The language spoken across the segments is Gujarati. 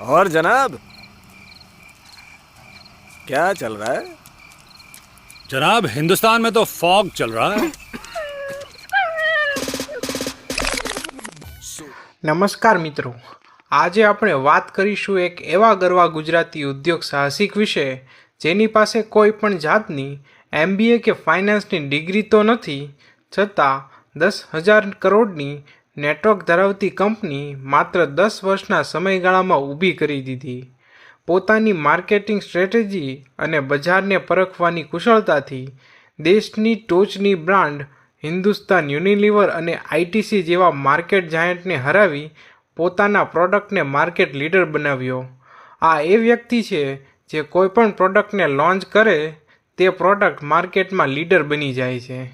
और जनाब, क्या चल रहा है? जनाब, हिंदुस्तान में तो फॉग चल रहा है। નમસ્કાર મિત્રો, આજે આપણે વાત કરીશું એક એવા ગરવા ગુજરાતી ઉદ્યોગ સાહસિક વિશે જેની પાસે કોઈ પણ જાતની MBA કે ફાઇનાન્સની ડિગ્રી તો નથી, છતાં 10,000 કરોડની નેટવર્ક ધરાવતી કંપની માત્ર 10 વર્ષના સમયગાળામાં ઊભી કરી દીધી. પોતાની માર્કેટિંગ સ્ટ્રેટેજી અને બજારને પરખવાની કુશળતાથી દેશની ટોચની બ્રાન્ડ હિન્દુસ્તાન યુનિલિવર અને ITC જેવા માર્કેટ જાયન્ટને હરાવી પોતાના પ્રોડક્ટને માર્કેટ લીડર બનાવ્યો. આ એ વ્યક્તિ છે જે કોઈપણ પ્રોડક્ટને લોન્ચ કરે તે પ્રોડક્ટ માર્કેટમાં લીડર બની જાય છે.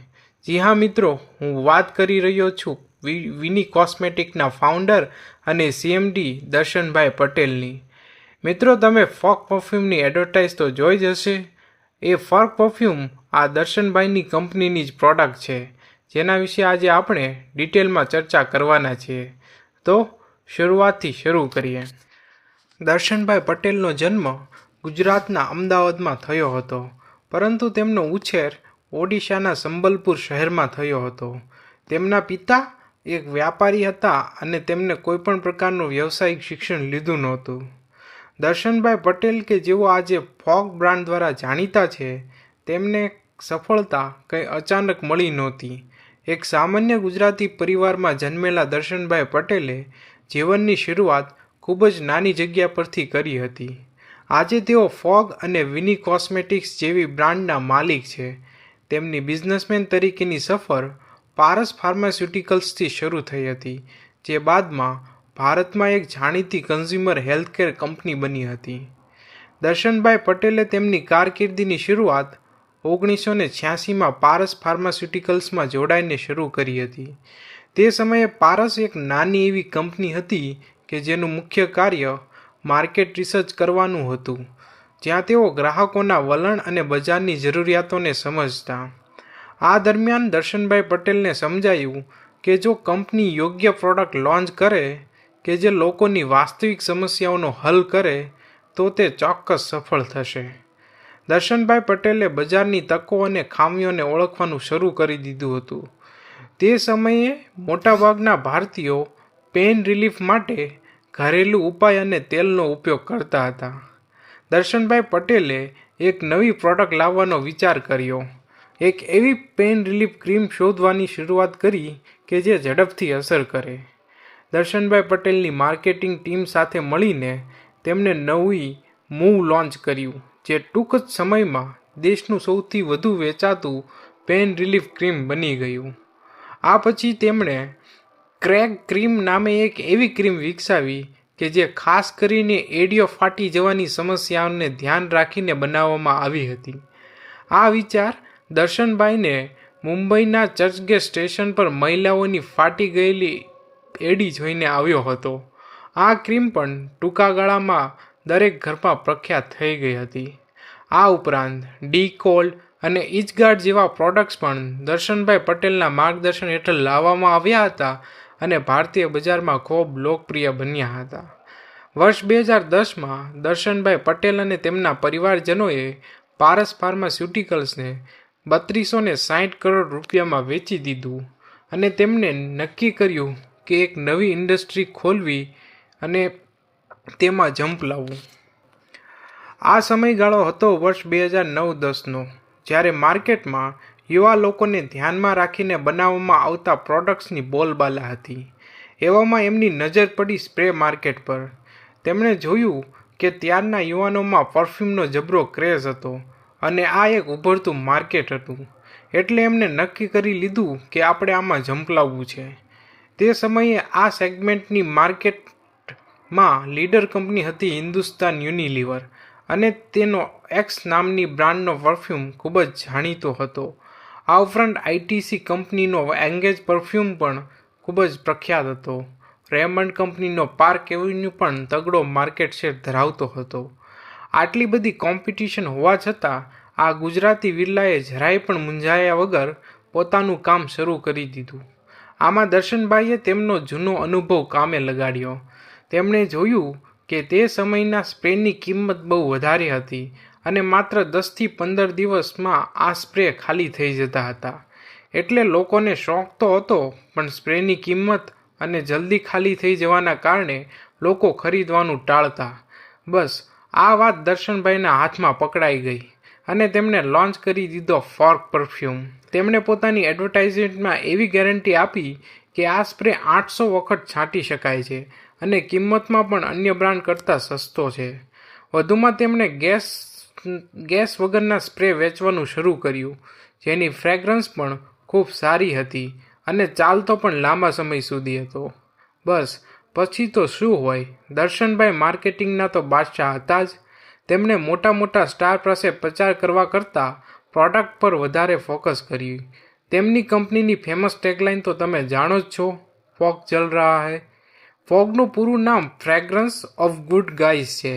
જી હા મિત્રો, હું વાત કરી રહ્યો છું વિની કોસ્મેટિકના ફાઉન્ડર અને CMD દર્શનભાઈ પટેલની. મિત્રો, તમે ફોગ પરફ્યુમની એડવર્ટાઇઝ તો જોઈ જ હશે. એ ફોગ પરફ્યુમ આ દર્શનભાઈની કંપનીની જ પ્રોડક્ટ છે, જેના વિશે આજે આપણે ડિટેલમાં ચર્ચા કરવાના છીએ. તો શરૂઆતથી શરૂ કરીએ. દર્શનભાઈ પટેલનો જન્મ ગુજરાતના અમદાવાદમાં થયો હતો, પરંતુ તેમનો ઉછેર ઓડિશાના સંબલપુર શહેરમાં થયો હતો. તેમના પિતા એક વ્યાપારી હતા અને તેમને કોઈપણ પ્રકારનું વ્યવસાયિક શિક્ષણ લીધું નહોતું. દર્શનભાઈ પટેલ કે જેઓ આજે ફોગ બ્રાન્ડ દ્વારા જાણીતા છે, તેમને સફળતા કંઈ અચાનક મળી નહોતી. એક સામાન્ય ગુજરાતી પરિવારમાં જન્મેલા દર્શનભાઈ પટેલે જીવનની શરૂઆત ખૂબ જ નાની જગ્યા પરથી કરી હતી. આજે તેઓ ફોગ અને વિની કોસ્મેટિક્સ જેવી બ્રાન્ડના માલિક છે. તેમની બિઝનેસમેન તરીકેની સફર પારસ ફાર્માસ્યુટિકલ્સથી શરૂ થઈ હતી, જે બાદમાં ભારતમાં એક જાણીતી કન્ઝ્યુમર હેલ્થકેર કંપની બની હતી. દર્શનભાઈ પટેલે તેમની કારકિર્દીની શરૂઆત 1986માં પારસ ફાર્માસ્યુટિકલ્સમાં જોડાઈને શરૂ કરી હતી. તે સમયે પારસ એક નાની એવી કંપની હતી કે જેનું મુખ્ય કાર્ય માર્કેટ રિસર્ચ કરવાનું હતું, જ્યાં તેઓ ગ્રાહકોના વલણ અને બજારની જરૂરિયાતોને સમજતા. આ દરમિયાન દર્શનભાઈ પટેલને સમજાયું કે જો કંપની યોગ્ય પ્રોડક્ટ લોન્ચ કરે કે જે લોકોની વાસ્તવિક સમસ્યાઓનો હલ કરે તો તે ચોક્કસ સફળ થશે. દર્શનભાઈ પટેલે બજારની તકો અને ખામીઓને ઓળખવાનું શરૂ કરી દીધું હતું. તે સમયે મોટાભાગના ભારતીયો પેઇન રિલીફ માટે ઘરેલું ઉપાય અને તેલનો ઉપયોગ કરતા હતા. દર્શનભાઈ પટેલે એક નવી પ્રોડક્ટ લાવવાનો વિચાર કર્યો. એક એવી પેઇન રિલીફ ક્રીમ શોધવાની શરૂઆત કરી કે જે ઝડપથી અસર કરે. દર્શનભાઈ પટેલની માર્કેટિંગ ટીમ સાથે મળીને તેમણે નવી મૂવ લોન્ચ કર્યું, જે ટૂંક જ સમયમાં દેશનું સૌથી વધુ વેચાતું પેઇન રિલીફ ક્રીમ બની ગયું. આ પછી તેમણે ક્રેગ ક્રીમ નામે એક એવી ક્રીમ વિકસાવી કે જે ખાસ કરીને એડિયો ફાટી જવાની સમસ્યાઓને ધ્યાન રાખીને બનાવવામાં આવી હતી. આ વિચાર દર્શનભાઈને મુંબઈના ચર્ચગેટ સ્ટેશન પર મહિલાઓની ફાટી ગયેલી એડી જોઈને આવ્યો હતો. આ ક્રીમ પણ ટૂંકા ગાળામાં દરેક ઘરમાં પ્રખ્યાત થઈ ગઈ હતી. આ ઉપરાંત ડી-કોલ્ડ અને ઇચગાર્ડ જેવા પ્રોડક્ટ્સ પણ દર્શનભાઈ પટેલના માર્ગદર્શન હેઠળ લાવવામાં આવ્યા હતા અને ભારતીય બજારમાં ખૂબ લોકપ્રિય બન્યા હતા. વર્ષ 2010માં દર્શનભાઈ પટેલ અને તેમના પરિવારજનોએ પારસ ફાર્માસ્યુટિકલ્સને 3260 કરોડ રૂપિયામાં વેચી દીધું અને તેમને નક્કી કર્યું કે એક નવી ઇન્ડસ્ટ્રી ખોલવી અને તેમાં જંપ લાવવું. આ સમયગાળો હતો વર્ષ 2009-10નો, જ્યારે માર્કેટમાં યુવા લોકોને ધ્યાનમાં રાખીને બનાવવામાં આવતા પ્રોડક્ટ્સની બોલબાલા હતી. એવામાં એમની નજર પડી સ્પ્રે માર્કેટ પર. તેમણે જોયું કે ત્યારના યુવાનોમાં પરફ્યુમનો જબરો ક્રેઝ હતો અને આ એક ઉભરતું માર્કેટ હતું. એટલે એમને નક્કી કરી લીધું કે આપણે આમાં ઝંપલાવવું છે. તે સમયે આ સેગમેન્ટની માર્કેટમાં લીડર કંપની હતી હિન્દુસ્તાન યુનિલિવર અને તેનો એક્સ નામની બ્રાન્ડનો પરફ્યુમ ખૂબ જ જાણીતો હતો. આ ઉપરાંત ITC કંપનીનો એંગેજ પરફ્યુમ પણ ખૂબ જ પ્રખ્યાત હતો. રેમન્ડ કંપનીનો પાર્ક એવન્યુ પણ તગડો માર્કેટ શેર ધરાવતો હતો. આટલી બધી કોમ્પિટિશન હોવા છતાં આ ગુજરાતી વિરલાએ જરાય પણ મૂંઝાયા વગર પોતાનું કામ શરૂ કરી દીધું. આમાં દર્શનભાઈએ તેમનો જૂનો અનુભવ કામે લગાડ્યો. તેમણે જોયું કે તે સમયના સ્પ્રેની કિંમત બહુ વધારે હતી અને માત્ર 10થી 15 દિવસમાં આ સ્પ્રે ખાલી થઈ જતા હતા. એટલે લોકોને શોખ તો હતો, પણ સ્પ્રેની કિંમત અને જલ્દી ખાલી થઈ જવાના કારણે લોકો ખરીદવાનું ટાળતા. બસ આ વાત દર્શનભાઈના હાથમાં પકડાઈ ગઈ અને તેમણે લોન્ચ કરી દીધો ફોર્ક પરફ્યુમ. તેમણે પોતાની એડવર્ટાઇઝમેન્ટમાં એવી ગેરંટી આપી કે આ સ્પ્રે 800 વખત છાંટી શકાય છે અને કિંમતમાં પણ અન્ય બ્રાન્ડ કરતાં સસ્તો છે. વધુમાં તેમણે ગેસ વગરના સ્પ્રે વેચવાનું શરૂ કર્યું, જેની ફ્રેગ્રન્સ પણ ખૂબ સારી હતી અને ચાલતો પણ લાંબા સમય સુધી હતો. બસ પછી તો શું હોય, દર્શનભાઈ માર્કેટિંગના તો બાદશાહ હતા જ. તેમણે મોટા મોટા સ્ટાર પાસે પ્રચાર કરવા કરતાં પ્રોડક્ટ પર વધારે ફોકસ કર્યું. તેમની કંપનીની ફેમસ ટેગલાઇન તો તમે જાણો જ છો, ફોગ જલ રહા હૈ. ફોગનું પૂરું નામ ફ્રેગ્રન્સ ઓફ ગુડ ગાઈઝ છે.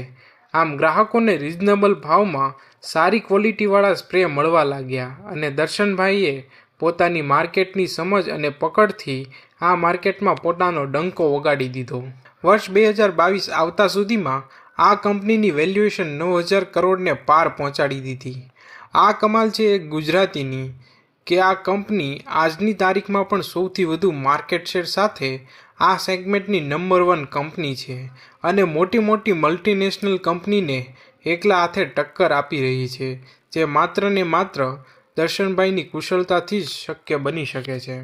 આમ ગ્રાહકોને રિઝનેબલ ભાવમાં સારી ક્વોલિટીવાળા સ્પ્રે મળવા લાગ્યા અને દર્શનભાઈએ પોતાની માર્કેટની સમજ અને પકડથી આ માર્કેટમાં પોતાનો ડંકો વગાડી દીધો. વર્ષ 2022 આવતા સુધીમાં આ કંપનીની વેલ્યુએશન 9,000 કરોડને પાર પહોંચાડી દીધી. આ કમાલ છે એક ગુજરાતીની કે આ કંપની આજની તારીખમાં પણ સૌથી વધુ માર્કેટ શેર સાથે આ સેગમેન્ટની નંબર 1 કંપની છે અને મોટી મોટી મલ્ટીનેશનલ કંપનીને એકલા હાથે ટક્કર આપી રહી છે, જે માત્ર ને માત્ર દર્શનભાઈની કુશળતાથી જ શક્ય બની શકે છે.